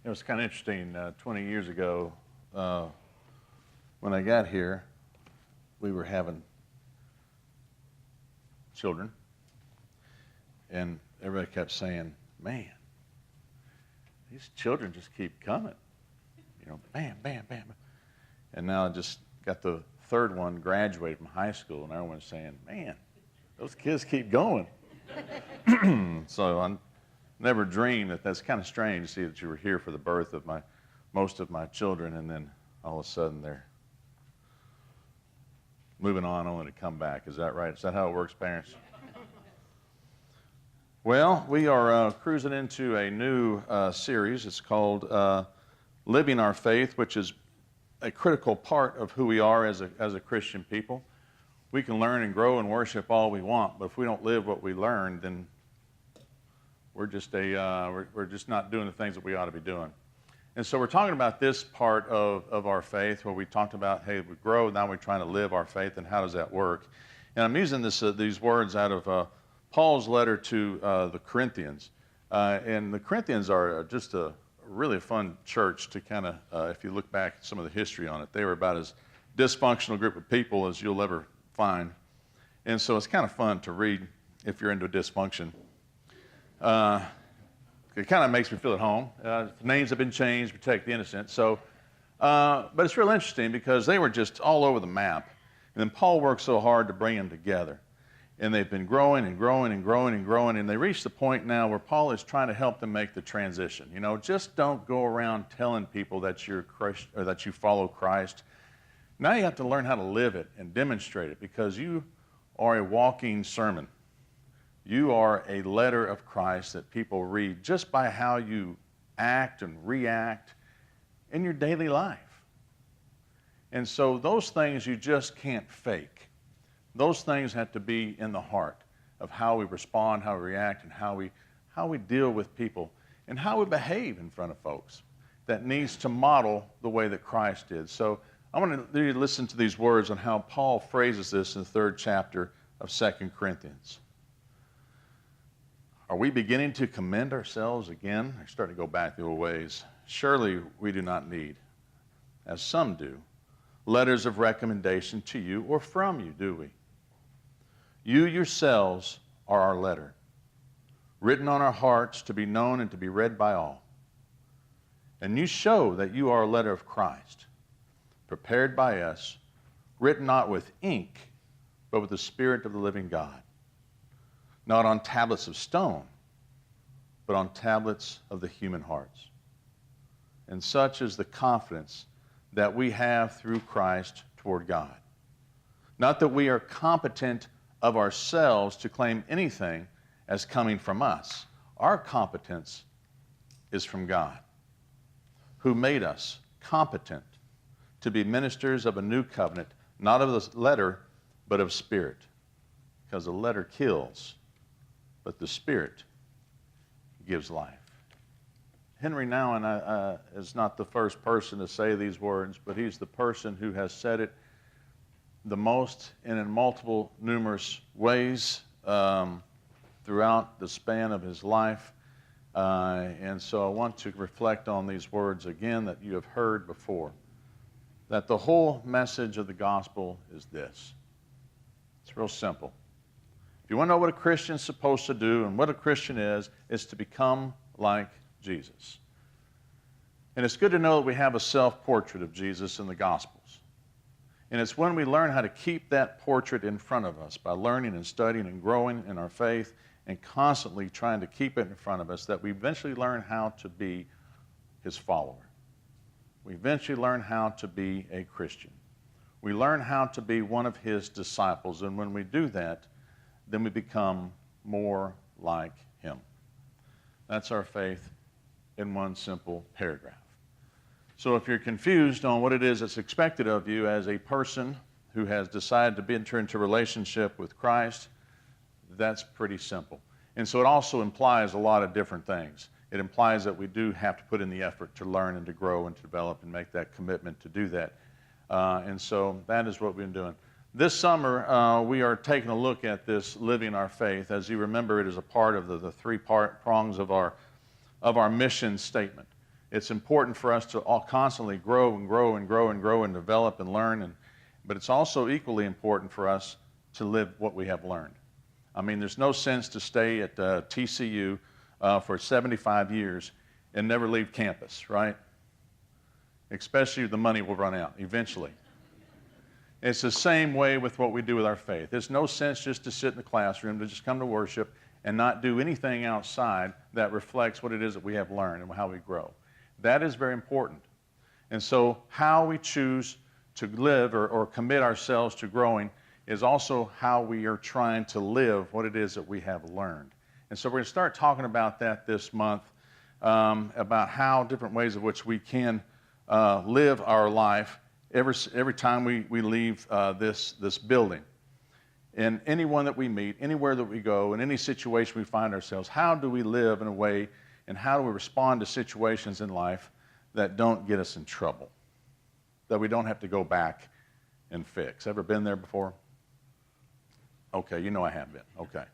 It was kind of interesting. 20 years ago, when I got here, we were having children, and everybody kept saying, "Man, these children just keep coming. You know, bam, bam, bam." And now I just got the third one graduated from high school, and everyone's saying, "Man, those kids keep going." So I never dreamed that. That's kind of strange to see that you were here for the birth of most of my children, and then all of a sudden they're moving on only to come back. Is that right? Is that how it works, parents? Well, we are cruising into a new series. It's called Living Our Faith, which is a critical part of who we are as a Christian people. We can learn and grow and worship all we want, but if we don't live what we learn, then we're just not doing the things that we ought to be doing. And so we're talking about this part of our faith where we talked about, hey, we grow, now we're trying to live our faith, and how does that work? And I'm using these words out of Paul's letter to the Corinthians. And the Corinthians are just a really fun church to kind of, if you look back at some of the history on it, they were about as dysfunctional group of people as you'll ever find. And so it's kind of fun to read if you're into dysfunction. It kind of makes me feel at home. Names have been changed, protect the innocent. So, but it's real interesting because they were just all over the map. And then Paul worked so hard to bring them together. And they've been growing and growing and growing and growing. And they reached the point now where Paul is trying to help them make the transition. You know, just don't go around telling people that you're Christ, or that you follow Christ. Now you have to learn how to live it and demonstrate it, because you are a walking sermon. You are a letter of Christ that people read just by how you act and react in your daily life. And so those things you just can't fake. Those things have to be in the heart of how we respond, how we react, and how we deal with people, and how we behave in front of folks. That needs to model the way that Christ did. So I want to listen to these words on how Paul phrases this in the 3rd chapter of 2 Corinthians. Are we beginning to commend ourselves again? I started to go back the old ways. Surely we do not need, as some do, letters of recommendation to you or from you, do we? You yourselves are our letter, written on our hearts to be known and to be read by all. And you show that you are a letter of Christ, prepared by us, written not with ink, but with the Spirit of the living God. Not on tablets of stone, but on tablets of the human hearts. And such is the confidence that we have through Christ toward God. Not that we are competent of ourselves to claim anything as coming from us. Our competence is from God, who made us competent to be ministers of a new covenant, not of the letter, but of spirit. Because the letter kills, but the Spirit gives life. Henry Nouwen is not the first person to say these words, but he's the person who has said it the most and in multiple, numerous ways throughout the span of his life. And so I want to reflect on these words again that you have heard before, that the whole message of the gospel is this. It's real simple. If you want to know what a Christian's supposed to do and what a Christian is to become like Jesus. And it's good to know that we have a self-portrait of Jesus in the Gospels. And it's when we learn how to keep that portrait in front of us by learning and studying and growing in our faith and constantly trying to keep it in front of us that we eventually learn how to be his follower. We eventually learn how to be a Christian. We learn how to be one of his disciples. And when we do that, then we become more like him. That's our faith in one simple paragraph. So if you're confused on what it is that's expected of you as a person who has decided to enter into a relationship with Christ, that's pretty simple. And so it also implies a lot of different things. It implies that we do have to put in the effort to learn and to grow and to develop and make that commitment to do that. And so that is what we've been doing. This summer, we are taking a look at this living our faith. As you remember, it is a part of the three prongs of our mission statement. It's important for us to all constantly grow and grow and grow and grow and develop and learn, but it's also equally important for us to live what we have learned. I mean, there's no sense to stay at TCU for 75 years and never leave campus, right? Especially if the money will run out eventually. It's the same way with what we do with our faith. There's no sense just to sit in the classroom, to just come to worship and not do anything outside that reflects what it is that we have learned and how we grow. That is very important. And so how we choose to live or commit ourselves to growing is also how we are trying to live what it is that we have learned. And so we're going to start talking about that this month, about how different ways of which we can live our life every time we leave this building. And anyone that we meet, anywhere that we go, in any situation we find ourselves, how do we live in a way and how do we respond to situations in life that don't get us in trouble, that we don't have to go back and fix? Ever been there before? Okay, you know I have been. Okay.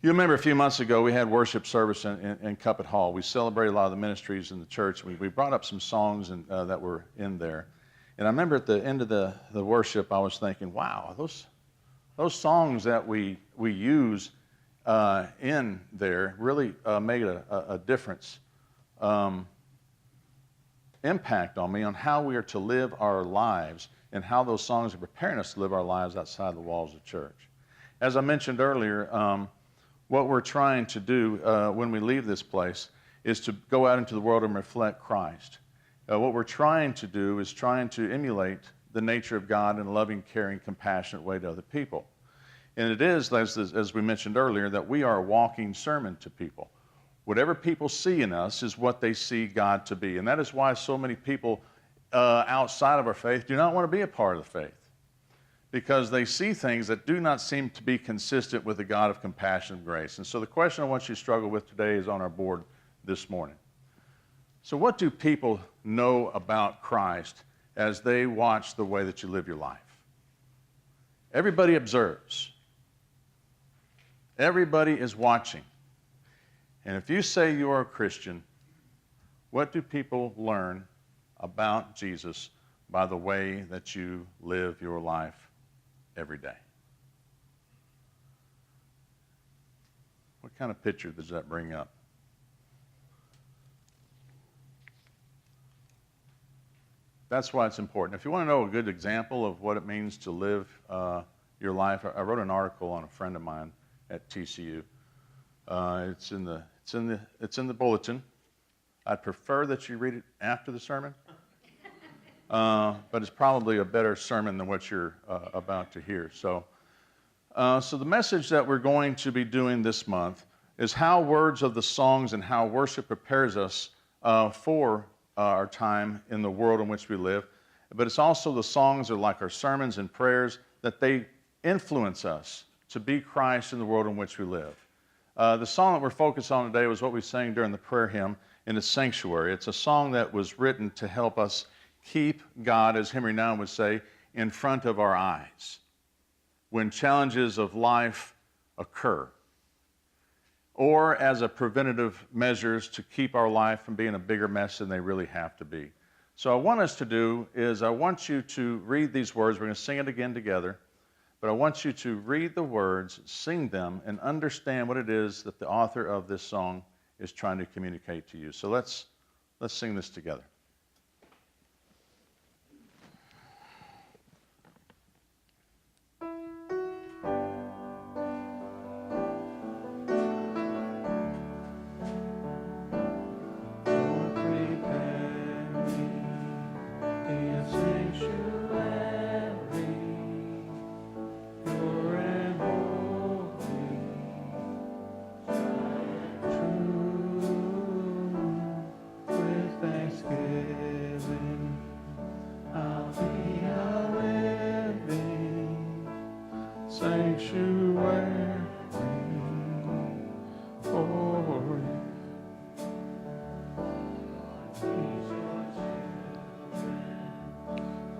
You remember a few months ago we had worship service in Cuppet Hall. We celebrated a lot of the ministries in the church. We brought up some songs that were in there. And I remember at the end of the worship I was thinking, wow, those songs that we use in there really made a difference, impact on me on how we are to live our lives and how those songs are preparing us to live our lives outside the walls of church. As I mentioned earlier, what we're trying to do when we leave this place is to go out into the world and reflect Christ. What we're trying to do is trying to emulate the nature of God in a loving, caring, compassionate way to other people. And it is, as we mentioned earlier, that we are a walking sermon to people. Whatever people see in us is what they see God to be. And that is why so many people outside of our faith do not want to be a part of the faith, because they see things that do not seem to be consistent with the God of compassion and grace. And so the question I want you to struggle with today is on our board this morning. So what do people know about Christ as they watch the way that you live your life? Everybody observes. Everybody is watching. And if you say you are a Christian, what do people learn about Jesus by the way that you live your life every day? What kind of picture does that bring up? That's why it's important. If you want to know a good example of what it means to live your life, I wrote an article on a friend of mine at TCU. It's in the bulletin. I'd prefer that you read it after the sermon, but it's probably a better sermon than what you're about to hear. So the message that we're going to be doing this month is how words of the songs and how worship prepares us for our time in the world in which we live. But it's also the songs are like our sermons and prayers, that they influence us to be Christ in the world in which we live. The song that we're focused on today was what we sang during the prayer hymn in the sanctuary. It's a song that was written to help us keep God, as Henry Nouwen would say, in front of our eyes when challenges of life occur, or as a preventative measures to keep our life from being a bigger mess than they really have to be. So what I want us to do is I want you to read these words. We're going to sing it again together, but I want you to read the words, sing them, and understand what it is that the author of this song is trying to communicate to you. So let's sing this together.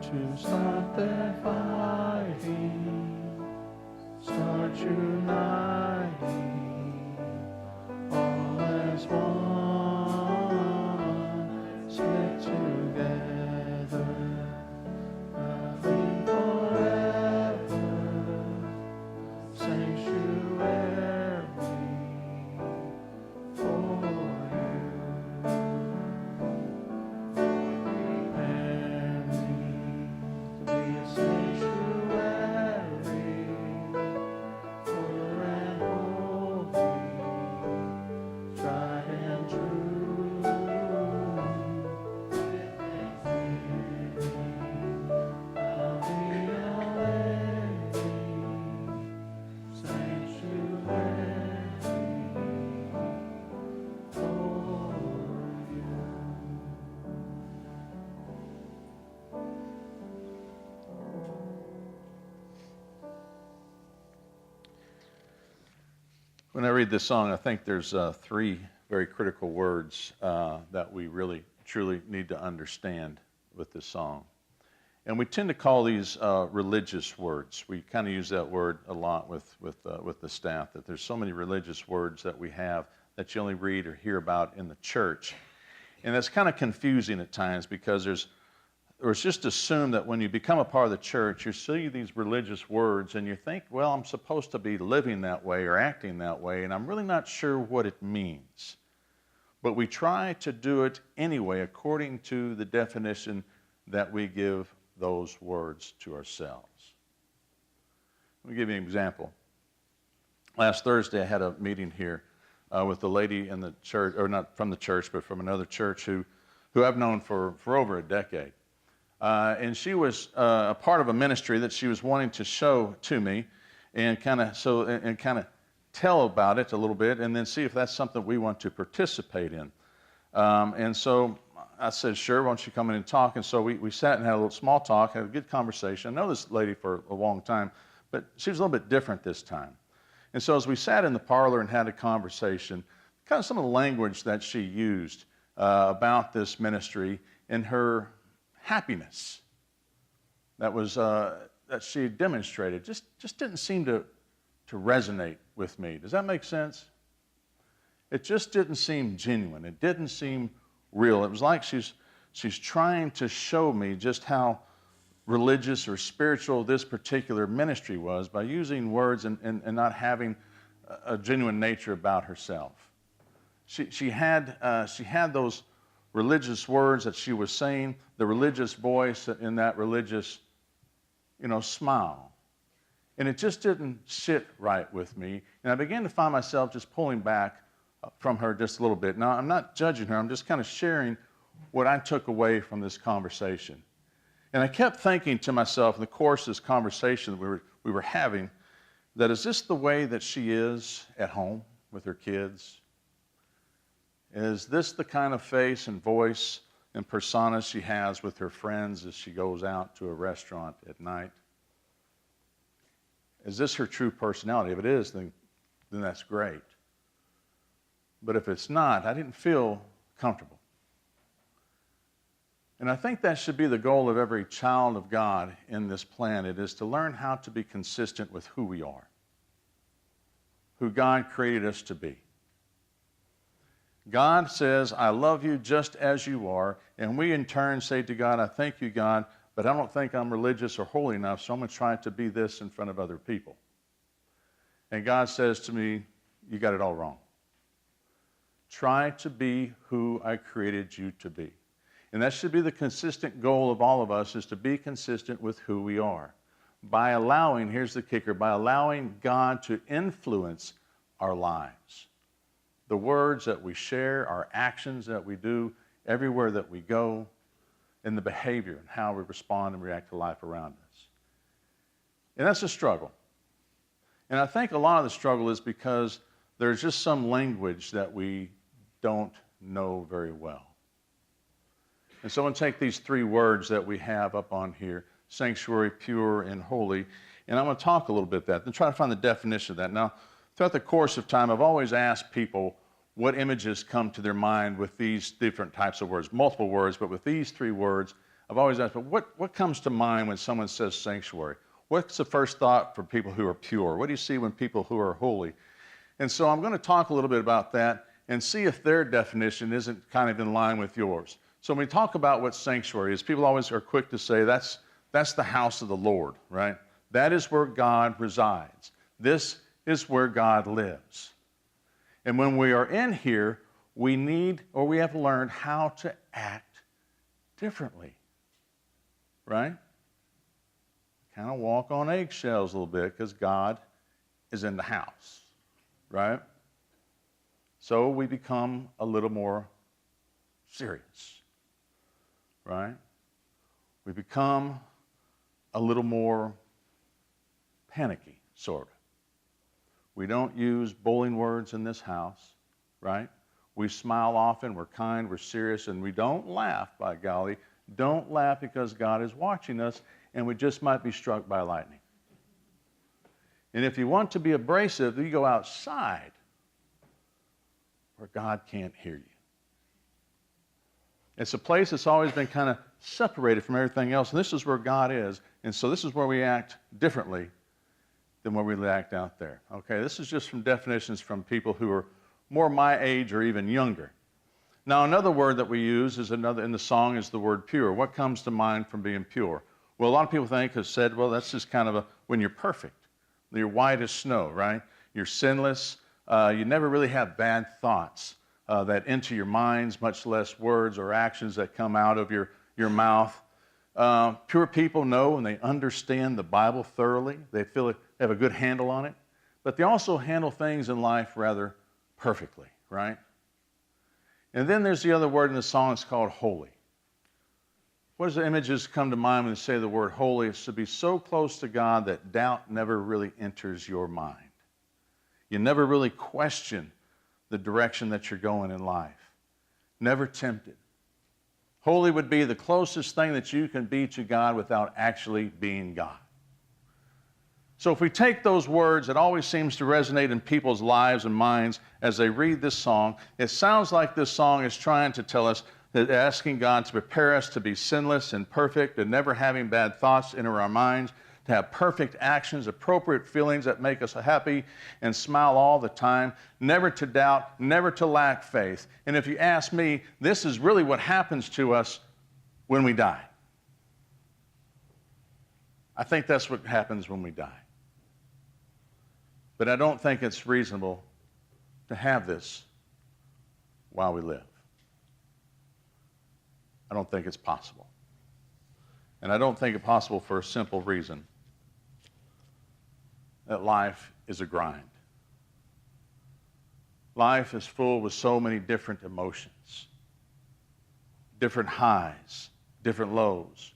To stop their fighting, start uniting, all as one. When I read this song, I think there's three very critical words that we really, truly need to understand with this song. And we tend to call these religious words. We kind of use that word a lot with the staff, that there's so many religious words that we have that you only read or hear about in the church. And that's kind of confusing at times because it's just assumed that when you become a part of the church, you see these religious words and you think, well, I'm supposed to be living that way or acting that way, and I'm really not sure what it means. But we try to do it anyway according to the definition that we give those words to ourselves. Let me give you an example. Last Thursday, I had a meeting here with a lady in the church, or not from the church, but from another church who I've known for over a decade. And she was a part of a ministry that she was wanting to show to me and kind of tell about it a little bit and then see if that's something we want to participate in. And so I said, sure, why don't you come in and talk? And so we sat and had a little small talk, had a good conversation. I know this lady for a long time, but she was a little bit different this time. And so as we sat in the parlor and had a conversation, kind of some of the language that she used about this ministry and her happiness that she demonstrated just didn't seem to resonate with me. Does that make sense? It just didn't seem genuine. It didn't seem real. It was like she's trying to show me just how religious or spiritual this particular ministry was by using words and not having a genuine nature about herself. She had those religious words that she was saying, the religious voice in that religious, smile. And it just didn't sit right with me. And I began to find myself just pulling back from her just a little bit. Now, I'm not judging her. I'm just kind of sharing what I took away from this conversation. And I kept thinking to myself in the course of this conversation that we were having, that is this the way that she is at home with her kids? Is this the kind of face and voice and persona she has with her friends as she goes out to a restaurant at night? Is this her true personality? If it is, then that's great. But if it's not, I didn't feel comfortable. And I think that should be the goal of every child of God in this planet, is to learn how to be consistent with who we are, who God created us to be. God says, I love you just as you are, and we in turn say to God, I thank you, God, but I don't think I'm religious or holy enough, so I'm going to try to be this in front of other people. And God says to me, you got it all wrong. Try to be who I created you to be. And that should be the consistent goal of all of us, is to be consistent with who we are. By allowing, here's the kicker, by allowing God to influence our lives. The words that we share, our actions that we do, everywhere that we go, and the behavior and how we respond and react to life around us. And that's a struggle. And I think a lot of the struggle is because there's just some language that we don't know very well. And so I'm going to take these three words that we have up on here, sanctuary, pure, and holy, and I'm going to talk a little bit about that and try to find the definition of that. Now, throughout the course of time, I've always asked people what images come to their mind with these different types of words, multiple words, but with these three words, I've always asked, what comes to mind when someone says sanctuary? What's the first thought for people who are pure? What do you see when people who are holy? And so I'm going to talk a little bit about that and see if their definition isn't kind of in line with yours. So when we talk about what sanctuary is, people always are quick to say that's the house of the Lord, right? That is where God resides. This is where God lives. And when we are in here, we have learned how to act differently, right? Kind of walk on eggshells a little bit because God is in the house, right? So we become a little more serious, right? We become a little more panicky, sort of. We don't use bullying words in this house, right? We smile often, we're kind, we're serious, and we don't laugh, by golly. Don't laugh because God is watching us and we just might be struck by lightning. And if you want to be abrasive, you go outside, where God can't hear you. It's a place that's always been kind of separated from everything else, and this is where God is. And so this is where we act differently than where we act out there. Okay, this is just from definitions from people who are more my age or even younger. Now, another word that we use is another in the song is the word pure. What comes to mind from being pure? Well, a lot of people have said, well, that's just kind of when you're perfect. You're white as snow, right? You're sinless. You never really have bad thoughts that enter your minds, much less words or actions that come out of your mouth. Pure people know and they understand the Bible thoroughly. They feel they have a good handle on it. But they also handle things in life rather perfectly, right? And then there's the other word in the song. It's called holy. What does the images come to mind when they say the word holy? It's to be so close to God that doubt never really enters your mind. You never really question the direction that you're going in life. Never tempted. Holy would be the closest thing that you can be to God without actually being God. So if we take those words, it always seems to resonate in people's lives and minds as they read this song. It sounds like this song is trying to tell us that asking God to prepare us to be sinless and perfect and never having bad thoughts enter our minds, to have perfect actions, appropriate feelings that make us happy and smile all the time, never to doubt, never to lack faith. And if you ask me, this is really what happens to us when we die. I think that's what happens when we die. But I don't think it's reasonable to have this while we live. I don't think it's possible. And I don't think it's possible for a simple reason, that life is a grind. Life is full with so many different emotions, different highs, different lows.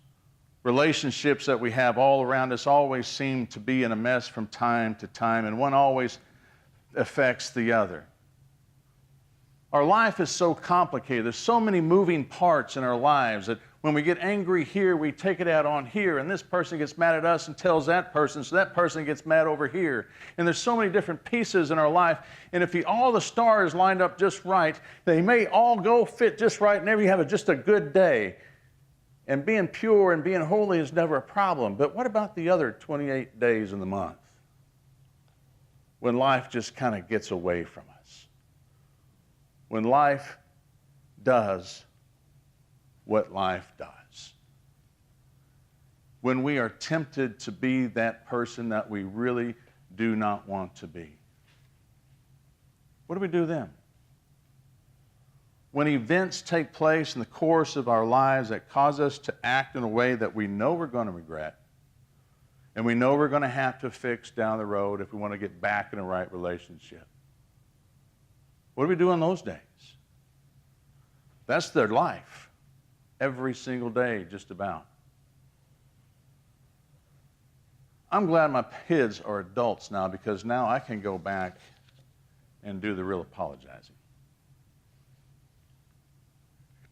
Relationships that we have all around us always seem to be in a mess from time to time, and one always affects the other. Our life is so complicated. There's so many moving parts in our lives that when we get angry here, we take it out on here, and this person gets mad at us and tells that person, so that person gets mad over here. And there's so many different pieces in our life, and if all the stars lined up just right, they may all go fit just right, and maybe you have just a good day. And being pure and being holy is never a problem. But what about the other 28 days in the month when life just kind of gets away from us? When life does what life does. When we are tempted to be that person that we really do not want to be. What do we do then? When events take place in the course of our lives that cause us to act in a way that we know we're going to regret, and we know we're going to have to fix down the road if we want to get back in a right relationship. What do we do on those days? That's their life. Every single day, just about. I'm glad my kids are adults now, because now I can go back and do the real apologizing.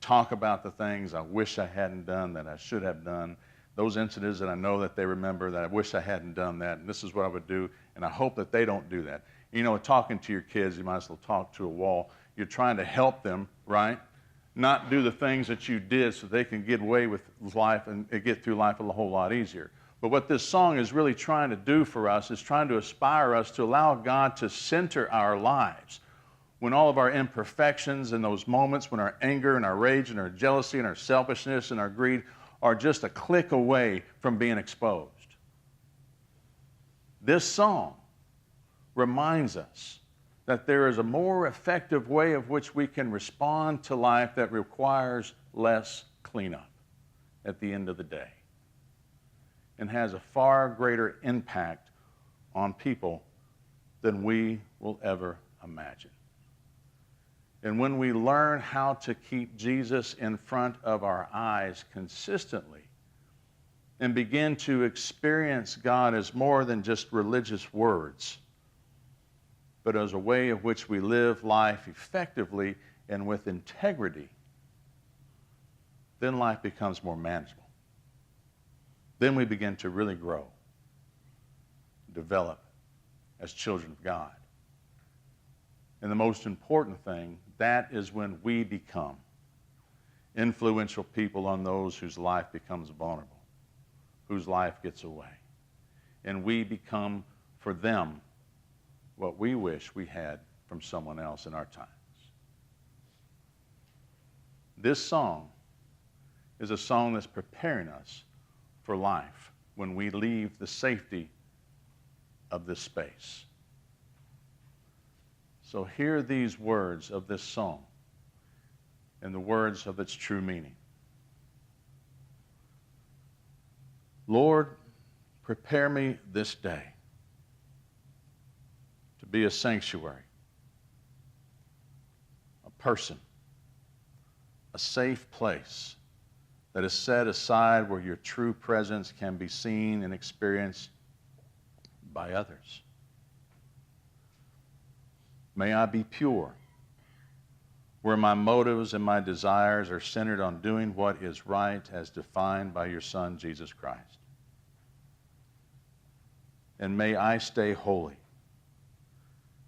Talk about the things I wish I hadn't done that I should have done. Those incidents that I know that they remember that I wish I hadn't done that, and this is what I would do, and I hope that they don't do that. You know, talking to your kids, you might as well talk to a wall. You're trying to help them, right? Not do the things that you did so they can get away with life and get through life a whole lot easier. But what this song is really trying to do for us is trying to aspire us to allow God to center our lives. When all of our imperfections and those moments when our anger and our rage and our jealousy and our selfishness and our greed are just a click away from being exposed. This song reminds us that there is a more effective way of which we can respond to life that requires less cleanup at the end of the day and has a far greater impact on people than we will ever imagine. And when we learn how to keep Jesus in front of our eyes consistently and begin to experience God as more than just religious words, but as a way of which we live life effectively and with integrity, then life becomes more manageable. Then we begin to really grow, develop as children of God. And the most important thing, that is when we become influential people on those whose life becomes vulnerable, whose life gets away. And we become for them what we wish we had from someone else in our times. This song is a song that's preparing us for life when we leave the safety of this space. So hear these words of this song and the words of its true meaning. Lord, prepare me this day to be a sanctuary, a person, a safe place that is set aside where your true presence can be seen and experienced by others. May I be pure, where my motives and my desires are centered on doing what is right as defined by your Son, Jesus Christ. And may I stay holy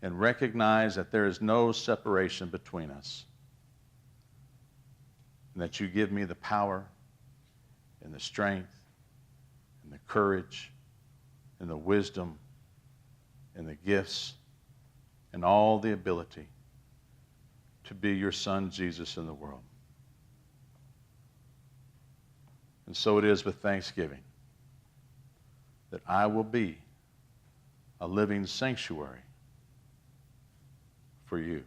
and recognize that there is no separation between us, and that you give me the power and the strength and the courage and the wisdom and the gifts and all the ability to be your Son, Jesus, in the world. And so it is with thanksgiving that I will be a living sanctuary for you.